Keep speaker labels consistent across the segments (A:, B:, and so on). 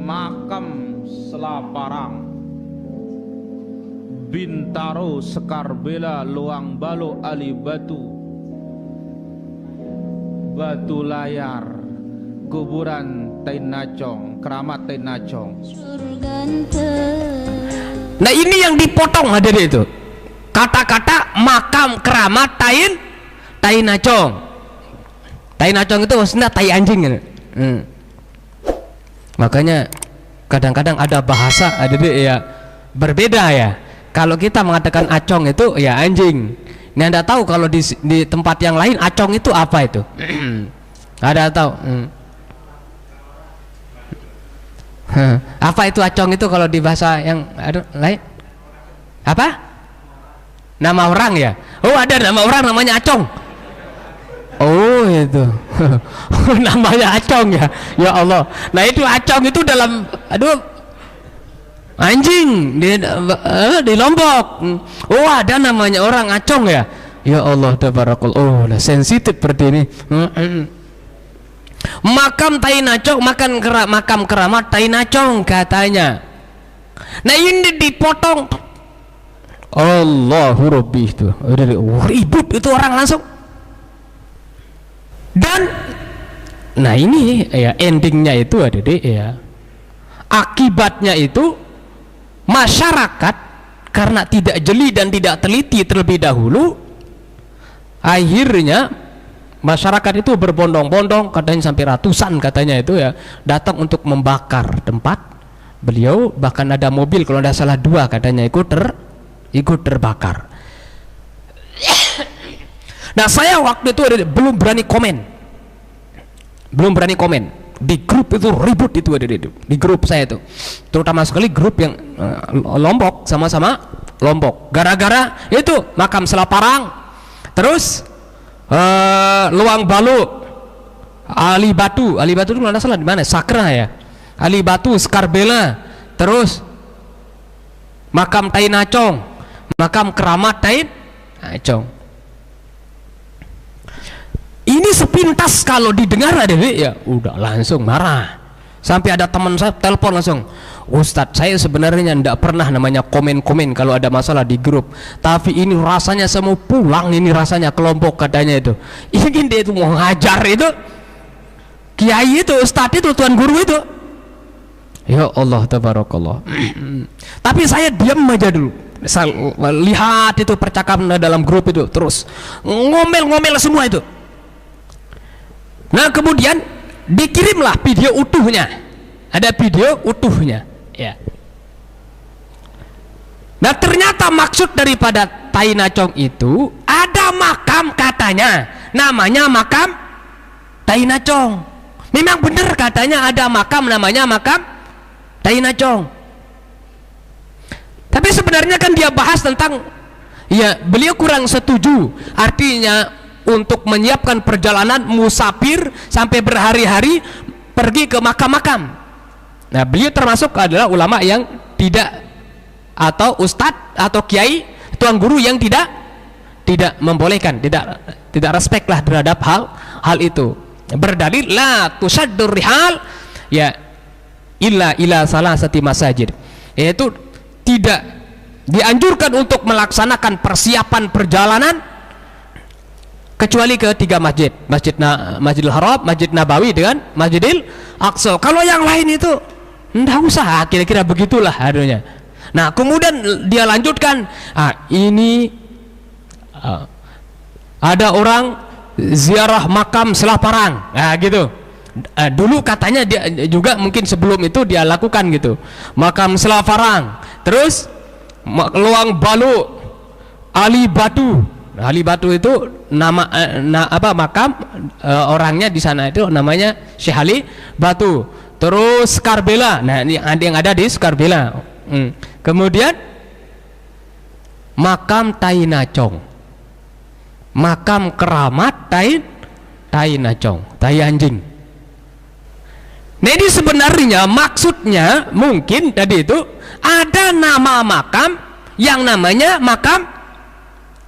A: makam Selaparang, Bintaro Sekarbela Luang Balo Ali Batu, Batu Layar, kuburan Tainacong, keramat Tainacong.
B: Nah ini yang dipotong hadirin itu kata-kata makam keramat Tainacong. Tainacong itu maksudnya tai anjing gitu. Makanya kadang-kadang ada bahasa hadirin ya berbeda ya. Kalau kita mengatakan acong itu ya anjing. Ini Anda tahu kalau di tempat yang lain acong itu apa itu? Ada tahu? Apa itu acong itu kalau di bahasa yang lain? Apa? Nama orang ya? Oh ada nama orang namanya acong. Oh itu namanya acong ya. Ya Allah. Nah itu acong itu dalam anjing di Lombok. Oh ada namanya orang acong ya. Ya Allah tabarakallah. Oh nah, sensitif seperti ini. Makam Tainacong, makam keramat Tainacong katanya. Nah ini dipotong. Allahu Rabbi itu. Ribut itu orang langsung. Dan nah ini ya endingnya itu ada deh ya. Akibatnya itu masyarakat karena tidak jeli dan tidak teliti terlebih dahulu, akhirnya masyarakat itu berbondong-bondong, katanya sampai ratusan katanya itu ya, datang untuk membakar tempat beliau. Bahkan ada mobil kalau tidak salah 2 katanya ikut terbakar. Nah saya waktu itu belum berani komen di grup itu, ribut itu di grup saya itu, terutama sekali grup yang Lombok, sama-sama Lombok, gara-gara itu makam Selaparang, terus Luang Balu, Ali Batu itu kalau tidak salah di mana, Sakra ya, Ali Batu, Skarbela, terus makam Tainacong, makam keramat Tainacong. Ini sepintas kalau didengar ada ya udah langsung marah. Sampai ada teman saya telepon langsung, Ustadz saya sebenarnya tidak pernah namanya komen-komen kalau ada masalah di grup, tapi ini rasanya saya mau pulang, ini rasanya kelompok katanya itu. Ini dia itu mau ngajar itu kiai itu, ustadz itu, tuan guru itu. Ya Allah tabarakallah. Tapi saya diam aja dulu. Saya lihat itu percakapan dalam grup itu, terus ngomel-ngomel semua itu. Nah kemudian dikirimlah video utuhnya, ada video utuhnya ya. Nah ternyata maksud daripada Tainacong itu ada makam katanya, namanya makam Tainacong. Memang benar katanya ada makam namanya makam Tainacong. Tapi sebenarnya kan dia bahas tentang ya beliau kurang setuju, artinya untuk menyiapkan perjalanan musafir sampai berhari-hari pergi ke makam-makam. Nah beliau termasuk adalah ulama yang tidak, atau ustadz atau kiai, tuan guru yang tidak membolehkan, tidak respect lah terhadap hal itu. Berdalil la tusaddur rihal ya illa salasati masajid, yaitu tidak dianjurkan untuk melaksanakan persiapan perjalanan kecuali ke 3 masjid, Masjidil Haram, Masjid Nabawi dengan Masjidil Aqsa. Kalau yang lain itu enggak usah, kira-kira begitulah adanya. Nah kemudian dia lanjutkan, ini ada orang ziarah makam Selaparang, nah gitu. Dulu katanya dia juga mungkin sebelum itu dia lakukan gitu, makam Selaparang, terus Luang Balu, Ali Batu. Ali Batu itu nama makam orangnya di sana itu namanya Syekh Ali Batu. Terus Skarbela, nah ini yang ada di Skarbela. Kemudian makam Tainacong, makam keramat Tainacong, tai anjing. Nah ini sebenarnya maksudnya mungkin tadi itu ada nama makam yang namanya makam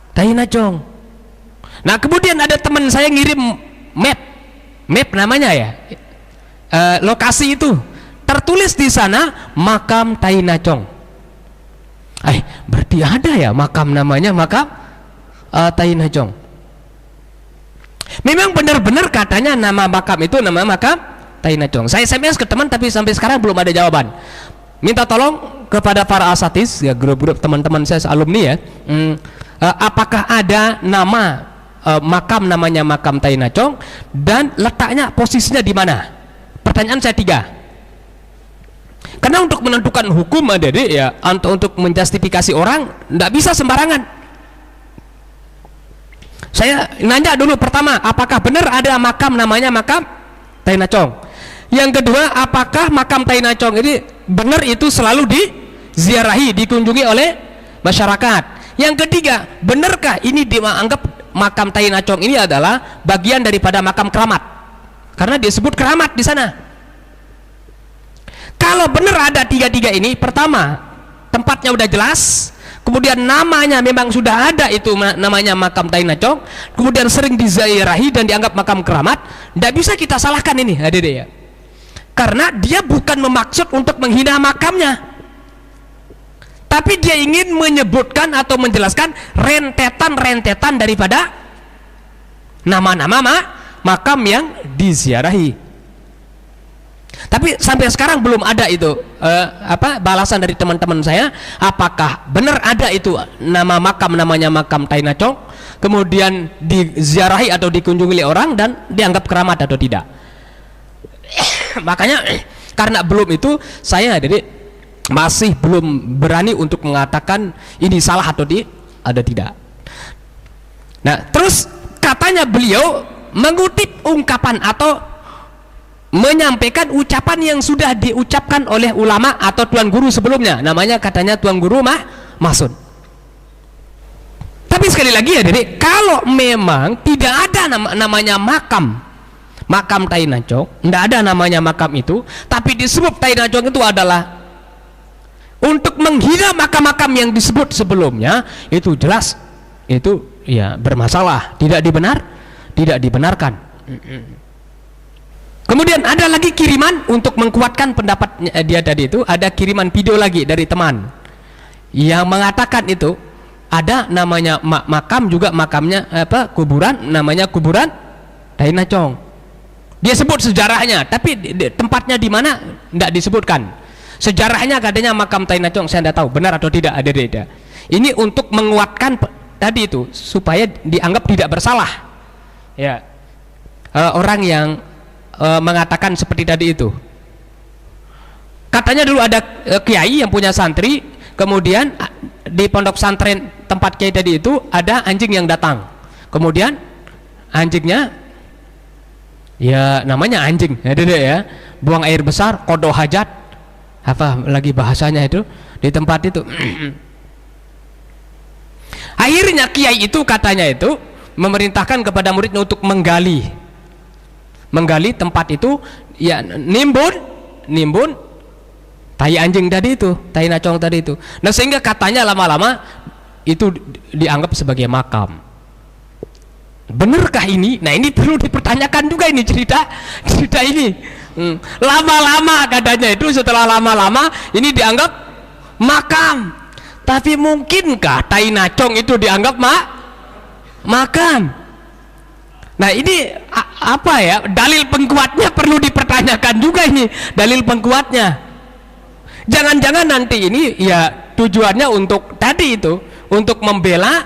B: Tainacong. Nah kemudian ada teman saya ngirim map namanya ya, lokasi itu tertulis di sana makam Tainacong. Berarti ada ya makam namanya makam Tainacong. Memang benar-benar katanya nama makam itu nama makam Tainacong. Saya SMS ke teman tapi sampai sekarang belum ada jawaban. Minta tolong kepada para asatis ya, grup-grup teman-teman saya alumni ya, apakah ada nama makam namanya makam Tainacong dan letaknya posisinya di mana? Pertanyaan saya 3. Karena untuk menentukan hukum adik-adik ya, untuk menjustifikasi orang tidak bisa sembarangan. Saya nanya dulu pertama, apakah benar ada makam namanya makam Tainacong? Yang kedua, apakah makam Tainacong ini benar itu selalu diziarahi, dikunjungi oleh masyarakat? Yang ketiga, benarkah ini dianggap makam Tainacong ini adalah bagian daripada makam keramat? Karena disebut keramat di sana. Kalau benar ada 3 ini, pertama, tempatnya udah jelas, kemudian namanya memang sudah ada itu namanya makam Tainacong, kemudian sering diziarahi dan dianggap makam keramat, tidak bisa kita salahkan ini, adik-adik ya. Karena dia bukan memaksud untuk menghina makamnya, tapi dia ingin menyebutkan atau menjelaskan rentetan daripada nama-nama makam yang diziarahi. Tapi sampai sekarang belum ada itu balasan dari teman-teman saya, apakah benar ada itu nama makam namanya makam Tainacong, kemudian diziarahi atau dikunjungi oleh orang dan dianggap keramat atau tidak. Makanya karena belum itu, saya jadi masih belum berani untuk mengatakan ini salah atau ada tidak. Nah, terus katanya beliau mengutip ungkapan atau menyampaikan ucapan yang sudah diucapkan oleh ulama atau tuan guru sebelumnya, namanya katanya tuan guru Masud. Tapi sekali lagi ya, jadi kalau memang tidak ada namanya makam Tainacong, tidak ada namanya makam itu, tapi disebut Tainacong itu adalah untuk menghina makam-makam yang disebut sebelumnya, itu jelas itu ya bermasalah, tidak dibenarkan. Kemudian ada lagi kiriman untuk menguatkan pendapat dia tadi itu, ada kiriman video lagi dari teman yang mengatakan itu ada namanya makam juga, makamnya kuburan namanya kuburan Tainacong. Dia sebut sejarahnya, tapi tempatnya di mana tidak disebutkan. Sejarahnya katanya makam Tainacong, saya tidak tahu benar atau tidak ada. Ini untuk menguatkan tadi itu supaya dianggap tidak bersalah. Ya, orang yang mengatakan seperti tadi itu. Katanya dulu ada kiai yang punya santri, kemudian di pondok santren tempat kiai tadi itu ada anjing yang datang. Kemudian anjingnya ya namanya anjing ya, buang air besar, qada hajat, apa lagi bahasanya itu di tempat itu. Akhirnya kiai itu katanya itu memerintahkan kepada muridnya untuk menggali tempat itu, ya nimbun tai anjing tadi itu, Tainacong tadi itu. Nah, sehingga katanya lama-lama itu dianggap sebagai makam. Benarkah ini? Nah, ini perlu dipertanyakan juga ini cerita ini. Lama-lama katanya itu, setelah lama-lama ini dianggap makam. Tapi mungkinkah Tainacong itu dianggap makam? Nah, ini apa ya? Dalil pengkuatnya perlu dipertanyakan juga ini, dalil pengkuatnya. Jangan-jangan nanti ini ya tujuannya untuk tadi itu, untuk membela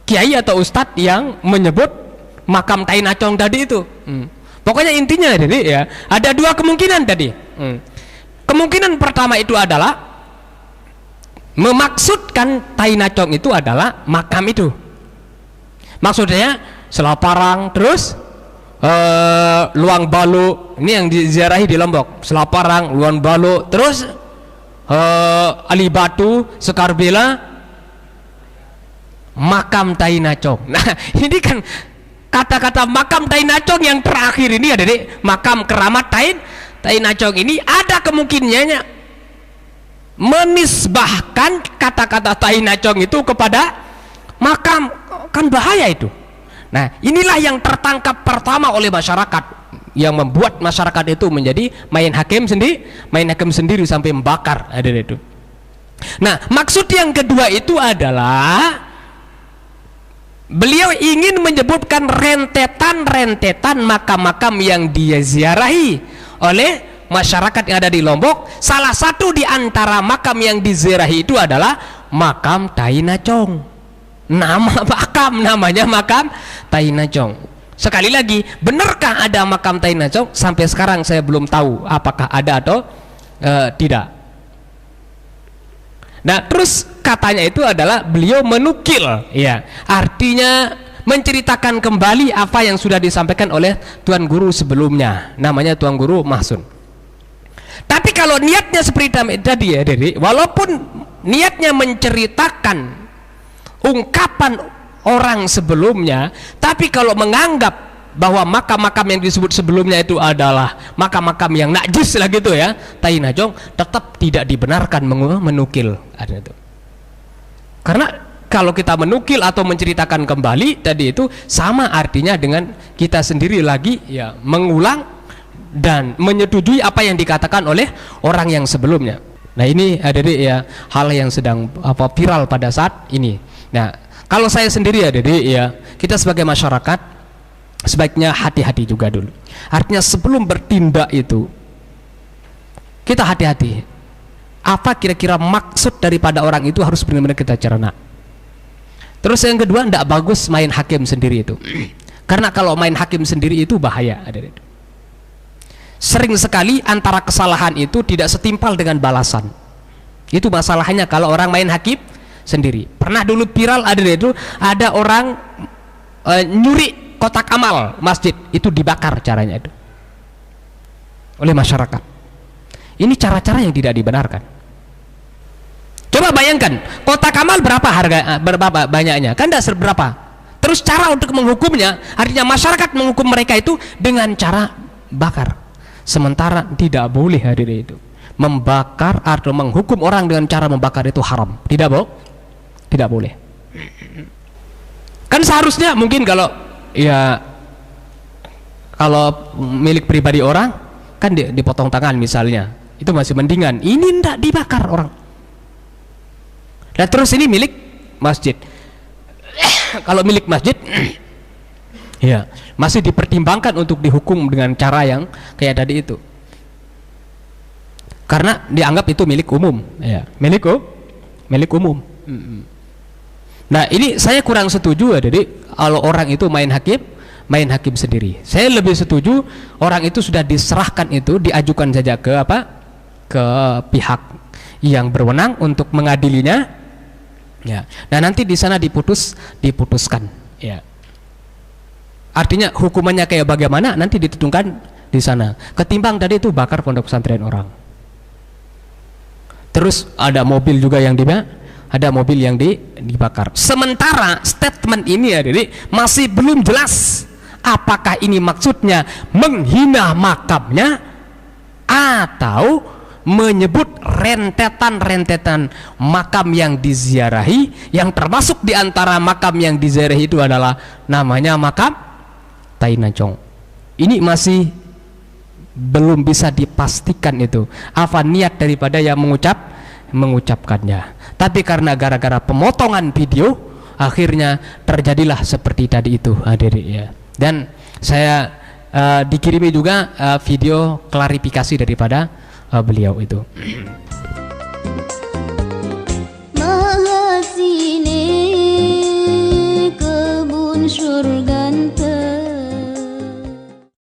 B: kiai atau ustadz yang menyebut makam Tainacong tadi itu. Pokoknya intinya jadi ya ada 2 kemungkinan tadi. Kemungkinan pertama itu adalah memaksudkan Tainacong itu adalah makam itu. Maksudnya Selaparang, terus Luang Balu, ini yang diziarahi di Lombok. Selaparang, Luang Balu, terus Ali Batu, Sekarbela, makam Tainacong. Nah, ini kan kata-kata makam Tainacong yang terakhir ini ada di makam keramat Tainacong ini ada kemungkinannya menisbahkan kata-kata Tainacong itu kepada makam, kan bahaya itu. Nah, inilah yang tertangkap pertama oleh masyarakat, yang membuat masyarakat itu menjadi main hakim sendiri sampai membakar ada itu. Nah, maksud yang kedua itu adalah beliau ingin menyebutkan rentetan makam-makam yang diziarahi oleh masyarakat yang ada di Lombok. Salah satu di antara makam yang diziarahi itu adalah makam Tainajong. Namanya makam Tainajong. Sekali lagi, benarkah ada makam Tainajong? Sampai sekarang saya belum tahu apakah ada atau tidak. Nah, terus katanya itu adalah beliau menukil, ya, artinya menceritakan kembali apa yang sudah disampaikan oleh Tuan Guru sebelumnya, namanya Tuan Guru Mahsun. Tapi kalau niatnya seperti tadi ya, jadi walaupun niatnya menceritakan ungkapan orang sebelumnya, tapi kalau menganggap bahwa makam-makam yang disebut sebelumnya itu adalah makam-makam yang najis lah gitu ya, Tainajong, tetap tidak dibenarkan menukil ada itu. Karena kalau kita menukil atau menceritakan kembali tadi itu sama artinya dengan kita sendiri lagi ya mengulang dan menyetujui apa yang dikatakan oleh orang yang sebelumnya. Nah, ini ada ya hal yang sedang viral pada saat ini. Nah, kalau saya sendiri ya, kita sebagai masyarakat sebaiknya hati-hati juga dulu. Artinya sebelum bertindak itu kita hati-hati. Apa kira-kira maksud daripada orang itu harus benar-benar kita cerna. Terus yang kedua, tidak bagus main hakim sendiri itu. Karena kalau main hakim sendiri itu bahaya. Sering sekali antara kesalahan itu tidak setimpal dengan balasan. Itu masalahnya kalau orang main hakim sendiri. Pernah dulu viral ada orang nyuri kotak amal masjid, itu dibakar caranya itu oleh masyarakat. Ini cara-cara yang tidak dibenarkan. Coba bayangkan kotak amal berapa banyaknya, kan tidak seberapa. Terus cara untuk menghukumnya, artinya masyarakat menghukum mereka itu dengan cara bakar. Sementara tidak boleh hadirin itu membakar atau menghukum orang dengan cara membakar itu haram, tidak boleh. Kan seharusnya mungkin kalau milik pribadi orang kan dipotong tangan misalnya, itu masih mendingan. Ini tidak dibakar orang. Dan terus ini milik masjid. Kalau milik masjid ya masih dipertimbangkan untuk dihukum dengan cara yang kayak tadi itu, karena dianggap itu milik umum ya, milik umum. Nah, ini saya kurang setuju ya. Jadi kalau orang itu main hakim sendiri, saya lebih setuju orang itu sudah diserahkan itu, diajukan saja ke pihak yang berwenang untuk mengadilinya ya. Nah, nanti di sana diputuskan ya. Artinya hukumannya kayak bagaimana nanti ditentukan di sana, ketimbang tadi itu bakar pondok pesantren orang. Terus ada mobil juga yang dibakar. Sementara statement ini ya, jadi masih belum jelas apakah ini maksudnya menghina makamnya atau menyebut rentetan makam yang diziarahi, yang termasuk di antara makam yang diziarahi itu adalah namanya makam Tainajong. Ini masih belum bisa dipastikan itu apa niat daripada yang mengucapkannya. Tapi karena gara-gara pemotongan video, akhirnya terjadilah seperti tadi itu hadirin ya. Dan saya dikirimi juga video klarifikasi daripada beliau itu.
C: Maha sini kebun surga